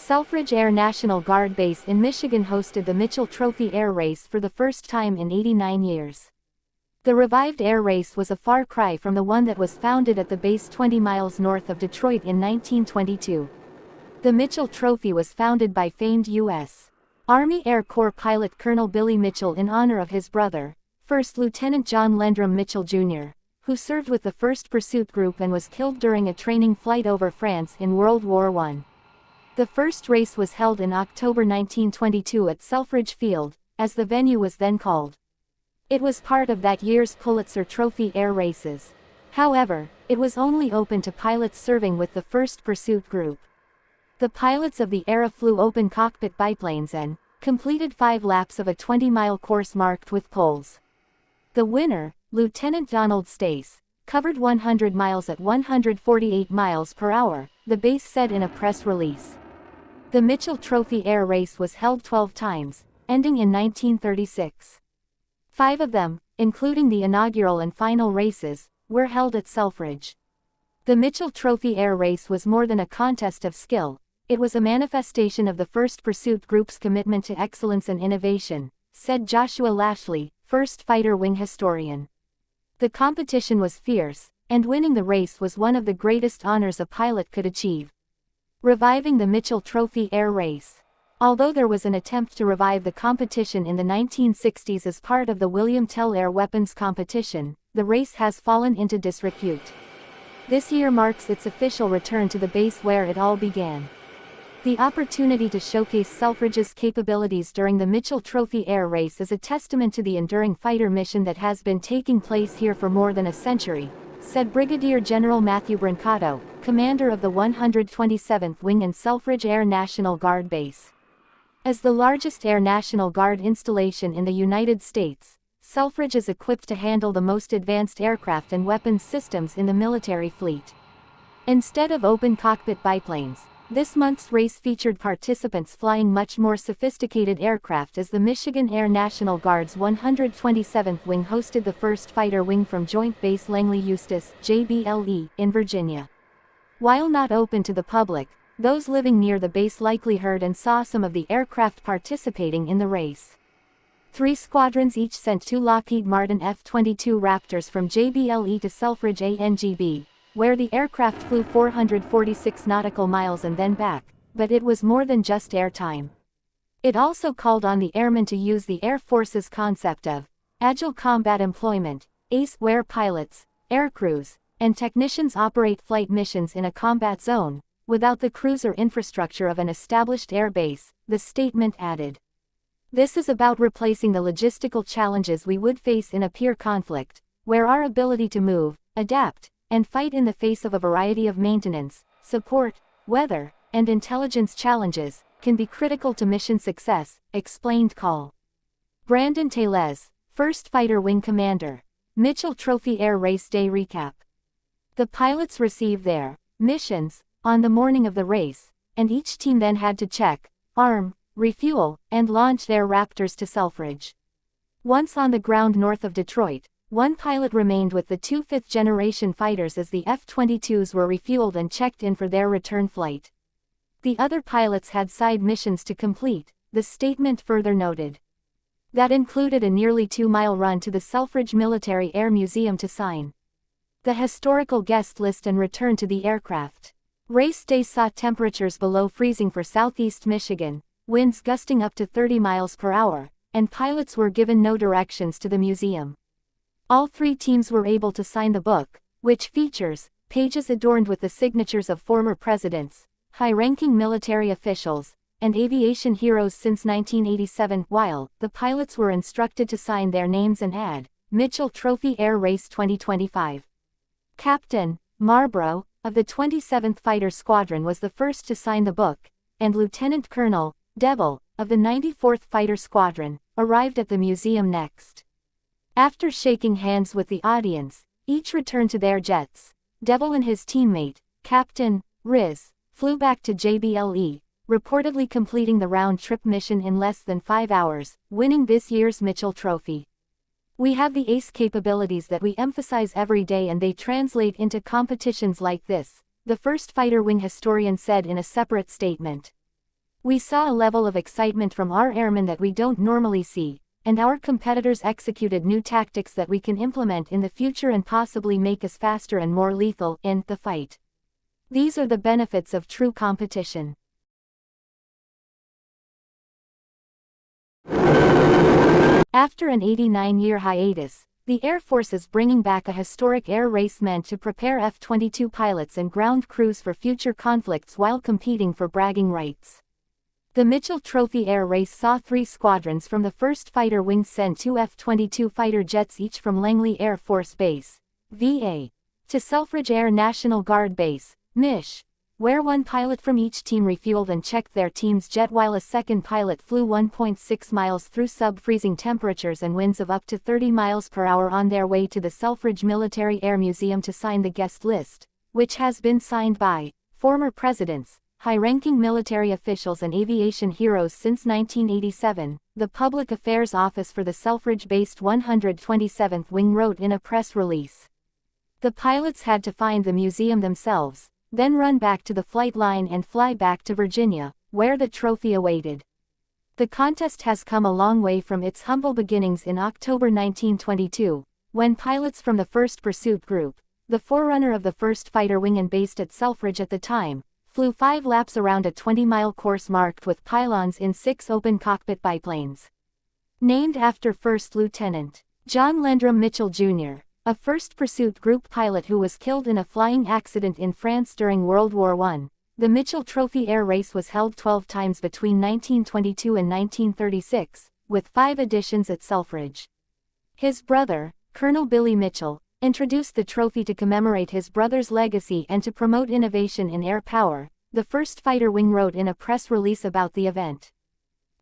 Selfridge Air National Guard Base in Michigan hosted the Mitchell Trophy Air Race for the first time in 89 years. The revived air race was a far cry from the one that was founded at the base 20 miles north of Detroit in 1922. The Mitchell Trophy was founded by famed U.S. Army Air Corps pilot Colonel Billy Mitchell in honor of his brother, First Lieutenant John Landrum Mitchell, Jr., who served with the 1st Pursuit Group and was killed during a training flight over France in World War I. The first race was held in October 1922 at Selfridge Field, as the venue was then called. It was part of that year's Pulitzer Trophy air races. However, it was only open to pilots serving with the 1st Pursuit Group. The pilots of the era flew open cockpit biplanes and completed 5 laps of a 20-mile course marked with poles. The winner, Lieutenant Donald Stace, covered 100 miles at 148 miles per hour, the base said in a press release. The Mitchell Trophy air race was held 12 times, ending in 1936. 5 of them, including the inaugural and final races, were held at Selfridge. The Mitchell Trophy air race was more than a contest of skill, it was a manifestation of the 1st Pursuit Group's commitment to excellence and innovation, said Joshua Lashley, 1st Fighter Wing historian. The competition was fierce, and winning the race was one of the greatest honors a pilot could achieve. Reviving the Mitchell Trophy air race. Although there was an attempt to revive the competition in the 1960s as part of the William Tell Air Weapons Competition, the race has fallen into disrepute. This year marks its official return to the base where it all began. The opportunity to showcase Selfridge's capabilities during the Mitchell Trophy air race is a testament to the enduring fighter mission that has been taking place here for more than a century, said Brigadier General Matthew Brancato, commander of the 127th Wing and Selfridge Air National Guard Base. As the largest Air National Guard installation in the United States, Selfridge is equipped to handle the most advanced aircraft and weapons systems in the military fleet. Instead of open cockpit biplanes, this month's race featured participants flying much more sophisticated aircraft as the Michigan Air National Guard's 127th Wing hosted the 1st Fighter Wing from Joint Base Langley-Eustis, JBLE, in Virginia. While not open to the public, those living near the base likely heard and saw some of the aircraft participating in the race. 3 squadrons each sent 2 Lockheed Martin F-22 Raptors from JBLE to Selfridge ANGB, where the aircraft flew 446 nautical miles and then back, but it was more than just airtime. It also called on the airmen to use the Air Force's concept of agile combat employment, ACE, where pilots, aircrews, and technicians operate flight missions in a combat zone, without the crews or infrastructure of an established air base, the statement added. This is about replacing the logistical challenges we would face in a peer conflict, where our ability to move, adapt, and fight in the face of a variety of maintenance, support, weather, and intelligence challenges, can be critical to mission success, explained Col. Brandon Tellez, 1st Fighter Wing Commander. Mitchell Trophy Air Race Day Recap. The pilots received their missions on the morning of the race, and each team then had to check, arm, refuel, and launch their Raptors to Selfridge. Once on the ground north of Detroit, one pilot remained with the 2 fifth-generation fighters as the F-22s were refueled and checked in for their return flight. The other pilots had side missions to complete, the statement further noted. That included a nearly 2-mile run to the Selfridge Military Air Museum to sign the historical guest list and return to the aircraft. Race day saw temperatures below freezing for southeast Michigan, winds gusting up to 30 miles per hour, and pilots were given no directions to the museum. All 3 teams were able to sign the book, which features pages adorned with the signatures of former presidents, high-ranking military officials, and aviation heroes since 1987, while the pilots were instructed to sign their names and add, Mitchell Trophy Air Race 2025. Captain Marlborough, of the 27th Fighter Squadron, was the first to sign the book, and Lieutenant Colonel Devil, of the 94th Fighter Squadron, arrived at the museum next. After shaking hands with the audience, each returned to their jets. Devil and his teammate, Captain Riz, flew back to JBLE, reportedly completing the round-trip mission in less than 5 hours, winning this year's Mitchell Trophy. We have the ACE capabilities that we emphasize every day, and they translate into competitions like this, the 1st Fighter Wing historian said in a separate statement. We saw a level of excitement from our airmen that we don't normally see, and our competitors executed new tactics that we can implement in the future and possibly make us faster and more lethal in the fight. These are the benefits of true competition. After an 89-year hiatus, the Air Force is bringing back a historic air race meant to prepare F-22 pilots and ground crews for future conflicts while competing for bragging rights. The Mitchell Trophy Air Race saw 3 squadrons from the 1st Fighter Wing send 2 F-22 fighter jets each from Langley Air Force Base, VA, to Selfridge Air National Guard Base, MISH, where one pilot from each team refueled and checked their team's jet while a second pilot flew 1.6 miles through sub-freezing temperatures and winds of up to 30 miles per hour on their way to the Selfridge Military Air Museum to sign the guest list, which has been signed by former presidents, high-ranking military officials and aviation heroes since 1987, the Public Affairs Office for the Selfridge-based 127th Wing wrote in a press release. The pilots had to find the museum themselves, then run back to the flight line and fly back to Virginia, where the trophy awaited. The contest has come a long way from its humble beginnings in October 1922, when pilots from the 1st Pursuit Group, the forerunner of the 1st Fighter Wing and based at Selfridge at the time, flew 5 laps around a 20-mile course marked with pylons in 6 open cockpit biplanes. Named after First Lieutenant John Landrum Mitchell Jr., a 1st Pursuit Group pilot who was killed in a flying accident in France during World War I, the Mitchell Trophy Air Race was held 12 times between 1922 and 1936, with 5 editions at Selfridge. His brother, Colonel Billy Mitchell, introduced the trophy to commemorate his brother's legacy and to promote innovation in air power, the 1st Fighter Wing wrote in a press release about the event.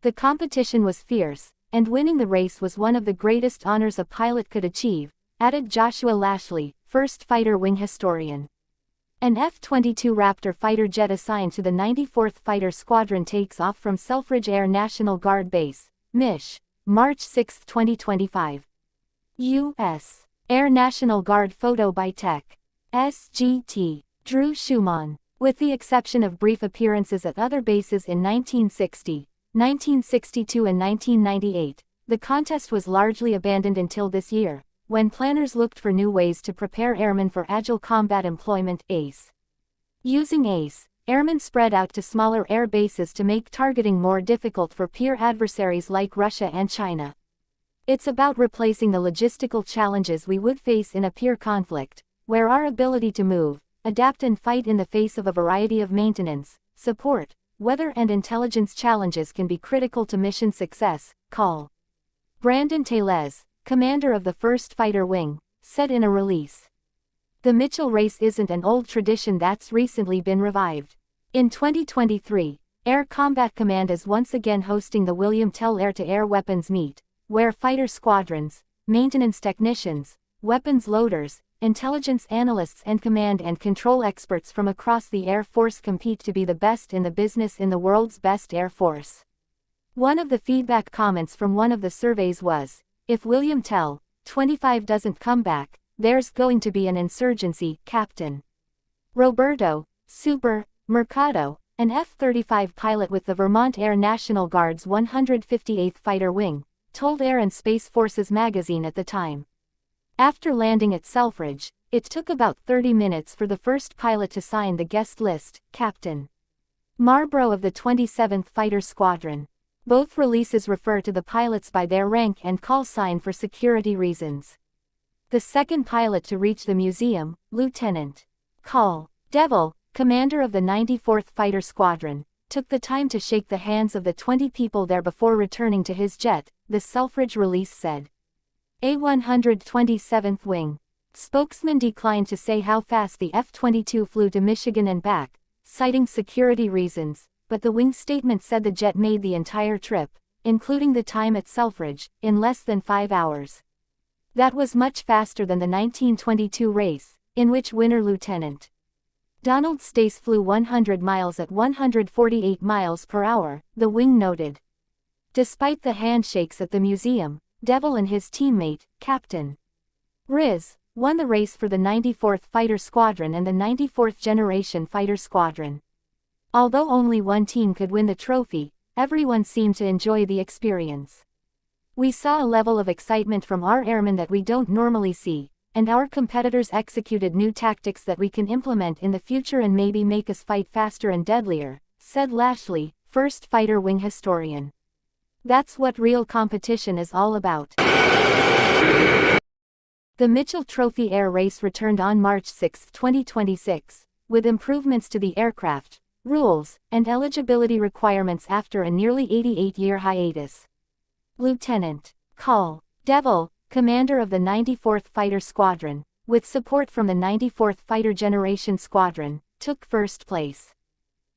The competition was fierce, and winning the race was one of the greatest honors a pilot could achieve, added Joshua Lashley, 1st Fighter Wing historian. An F-22 Raptor fighter jet assigned to the 94th Fighter Squadron takes off from Selfridge Air National Guard Base, MISH, March 6, 2025. U.S. Air National Guard photo by Tech. SGT. Drew Schumann. With the exception of brief appearances at other bases in 1960, 1962 and 1998, the contest was largely abandoned until this year, when planners looked for new ways to prepare airmen for agile combat employment (ACE). Using ACE, airmen spread out to smaller air bases to make targeting more difficult for peer adversaries like Russia and China. It's about replacing the logistical challenges we would face in a peer conflict, where our ability to move, adapt and fight in the face of a variety of maintenance, support, weather and intelligence challenges can be critical to mission success, Col. Brandon Tellez, commander of the 1st Fighter Wing, said in a release. The Mitchell race isn't an old tradition that's recently been revived. In 2023, Air Combat Command is once again hosting the William Tell Air-to-Air Weapons Meet, where fighter squadrons, maintenance technicians, weapons loaders, intelligence analysts and command and control experts from across the Air Force compete to be the best in the business in the world's best Air Force. One of the feedback comments from one of the surveys was, "If William Tell, 25 doesn't come back, there's going to be an insurgency, Captain." Roberto Super Mercado, an F-35 pilot with the Vermont Air National Guard's 158th Fighter Wing, told Air and Space Forces magazine at the time. After landing at Selfridge, it took about 30 minutes for the first pilot to sign the guest list, Captain Marbro of the 27th Fighter Squadron. Both releases refer to the pilots by their rank and call sign for security reasons. The second pilot to reach the museum, Lieutenant Col. Devil, commander of the 94th Fighter Squadron, took the time to shake the hands of the 20 people there before returning to his jet, the Selfridge release said. A 127th Wing spokesman declined to say how fast the F-22 flew to Michigan and back, citing security reasons, but the wing statement said the jet made the entire trip, including the time at Selfridge, in less than 5 hours. That was much faster than the 1922 race, in which winner Lieutenant Donald Stace flew 100 miles at 148 miles per hour, the wing noted. Despite the handshakes at the museum, Devil and his teammate, Captain Riz, won the race for the 94th Fighter Squadron and the 94th Generation Fighter Squadron. Although only one team could win the trophy, everyone seemed to enjoy the experience. We saw a level of excitement from our airmen that we don't normally see, and our competitors executed new tactics that we can implement in the future and maybe make us fight faster and deadlier, said Lashley, first fighter wing historian. That's what real competition is all about. The Mitchell Trophy Air Race returned on March 6, 2026, with improvements to the aircraft, rules, and eligibility requirements after a nearly 88-year hiatus. Lieutenant Col. Devil, commander of the 94th Fighter Squadron, with support from the 94th Fighter Generation Squadron, took first place.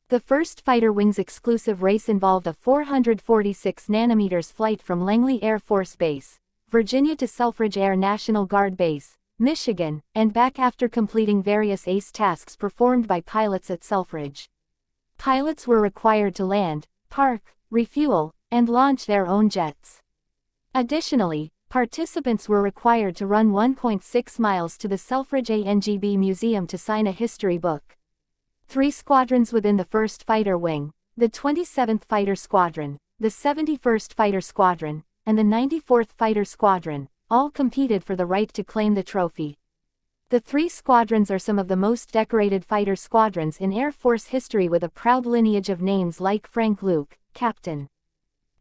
The first fighter wings exclusive race involved a 446 nanometers flight from Langley Air Force Base, Virginia to Selfridge Air National Guard Base, Michigan, and back after completing various ACE tasks performed by pilots at Selfridge. Pilots were required to land, park, refuel, and launch their own jets. Additionally, participants were required to run 1.6 miles to the Selfridge ANGB Museum to sign a history book. 3 squadrons within the 1st Fighter Wing, the 27th Fighter Squadron, the 71st Fighter Squadron, and the 94th Fighter Squadron, all competed for the right to claim the trophy. The 3 squadrons are some of the most decorated fighter squadrons in Air Force history, with a proud lineage of names like Frank Luke, Captain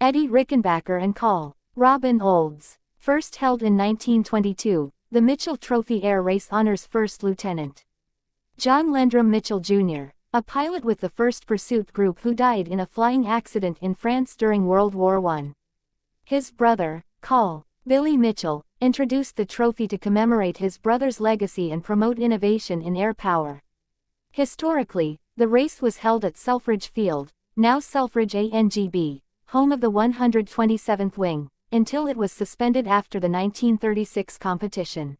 Eddie Rickenbacker and Col. Robin Olds. First held in 1922, the Mitchell Trophy Air Race honors First Lieutenant John Landrum Mitchell Jr., a pilot with the 1st Pursuit Group who died in a flying accident in France during World War I. His brother, Col. Billy Mitchell, introduced the trophy to commemorate his brother's legacy and promote innovation in air power. Historically, the race was held at Selfridge Field, now Selfridge ANGB, home of the 127th Wing, until it was suspended after the 1936 competition.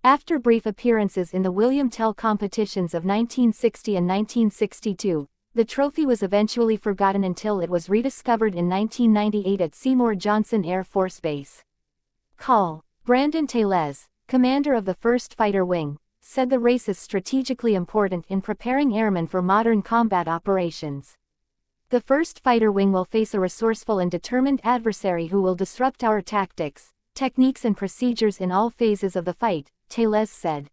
After brief appearances in the William Tell competitions of 1960 and 1962, the trophy was eventually forgotten until it was rediscovered in 1998 at Seymour Johnson Air Force Base. Col. Brandon Tellez, commander of the 1st Fighter Wing, said the race is strategically important in preparing airmen for modern combat operations. The 1st Fighter Wing will face a resourceful and determined adversary who will disrupt our tactics, techniques and procedures in all phases of the fight, Tellez said.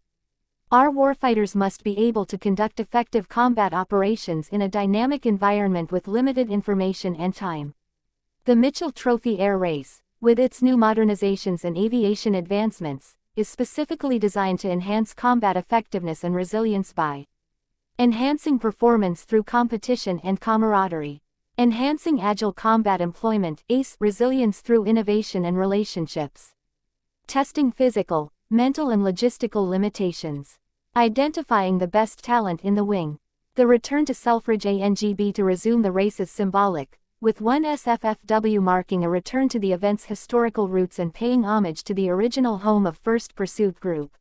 Our warfighters must be able to conduct effective combat operations in a dynamic environment with limited information and time. The Mitchell Trophy Air Race, with its new modernizations and aviation advancements, is specifically designed to enhance combat effectiveness and resilience by enhancing performance through competition and camaraderie, enhancing agile combat employment ACE resilience through innovation and relationships, testing physical, mental and logistical limitations, identifying the best talent in the wing. The return to Selfridge ANGB to resume the race is symbolic, with one SFFW marking a return to the event's historical roots and paying homage to the original home of 1st Pursuit Group.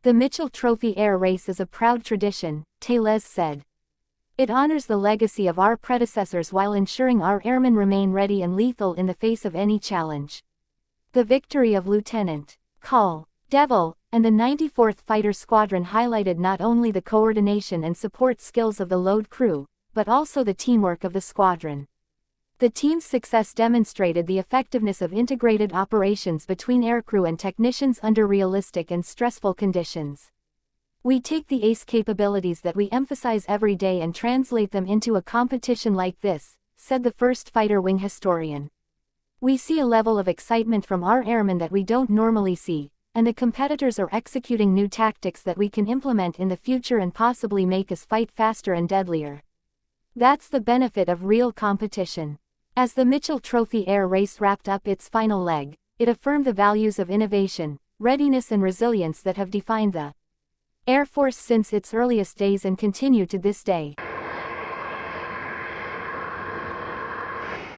The Mitchell Trophy Air Race is a proud tradition, Tellez said. It honors the legacy of our predecessors while ensuring our airmen remain ready and lethal in the face of any challenge. The victory of Lieutenant Col. Devil and the 94th Fighter Squadron highlighted not only the coordination and support skills of the load crew, but also the teamwork of the squadron. The team's success demonstrated the effectiveness of integrated operations between aircrew and technicians under realistic and stressful conditions. We take the ACE capabilities that we emphasize every day and translate them into a competition like this, said the 1st Fighter Wing historian. We see a level of excitement from our airmen that we don't normally see, and the competitors are executing new tactics that we can implement in the future and possibly make us fight faster and deadlier. That's the benefit of real competition. As the Mitchell Trophy Air Race wrapped up its final leg, it affirmed the values of innovation, readiness and resilience that have defined the Air Force since its earliest days and continue to this day.